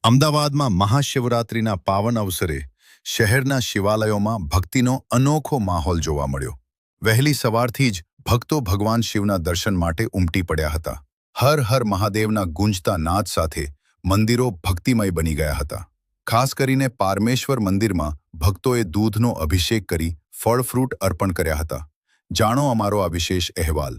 અમદાવાદમાં મહાશિવરાત્રિના પાવન અવસરે શહેરના શિવાલયોમાં ભક્તિનો અનોખો માહોલ જોવા મળ્યો. વહેલી સવારથી જ ભક્તો ભગવાન શિવના દર્શન માટે ઉમટી પડ્યા હતા. હર હર મહાદેવના ગુંજતા નાદ સાથે મંદિરો ભક્તિમય બની ગયા હતા. ખાસ કરીને પારમેશ્વર મંદિરમાં ભક્તોએ દૂધનો અભિષેક કરી ફળ ફ્રૂટ અર્પણ કર્યા હતા. જાણો અમારો આ વિશેષ અહેવાલ.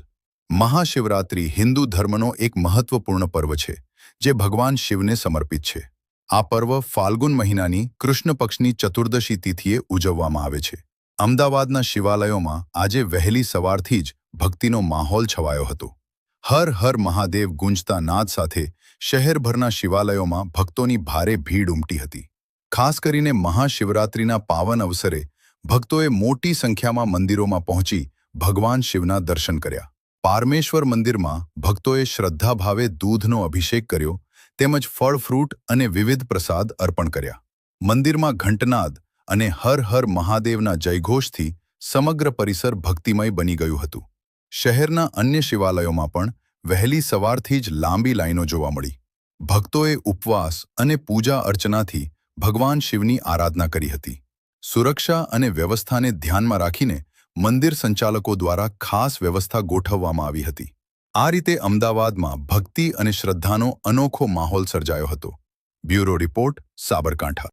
મહાશિવરાત્રિ હિન્દુ ધર્મનો એક મહત્વપૂર્ણ પર્વ છે, જે ભગવાન શિવને સમર્પિત છે. આ પર્વ ફાલ્ગુન મહિનાની કૃષ્ણ પક્ષની ચતુર્દશી તિથિએ ઉજવવામાં આવે છે. અમદાવાદના શિવાલયોમાં આજે વહેલી સવારથી જ ભક્તિનો માહોલ છવાયો હતો. હર હર મહાદેવ ગુંજતા નાદ સાથે શહેરભરના શિવાલયોમાં ભક્તોની ભારે ભીડ ઉમટી હતી. ખાસ કરીને મહાશિવરાત્રિના પાવન અવસરે ભક્તોએ મોટી સંખ્યામાં મંદિરોમાં પહોંચી ભગવાન શિવના દર્શન કર્યા. પારમેશ્વર મંદિરમાં ભક્તોએ શ્રદ્ધાભાવે દૂધનો અભિષેક કર્યો તેમજ ફળ ફ્રૂટ અને વિવિધ પ્રસાદ અર્પણ કર્યા. મંદિરમાં ઘંટનાદ અને હર હર મહાદેવના જયઘોષથી સમગ્ર પરિસર ભક્તિમય બની ગયું હતું. શહેરના અન્ય શિવાલયોમાં પણ વહેલી સવારથી જ લાંબી લાઈનો જોવા મળી. ભક્તોએ ઉપવાસ અને પૂજા અર્ચનાથી ભગવાન શિવની આરાધના કરી હતી. સુરક્ષા અને વ્યવસ્થાને ધ્યાનમાં રાખીને મંદિર સંચાલકો દ્વારા ખાસ વ્યવસ્થા ગોઠવવામાં આવી હતી. આ રીતે અમદાવાદમાં ભક્તિ અને શ્રદ્ધાનો અનોખો માહોલ સર્જાયો હતો. Bureau report, Sabarkantha.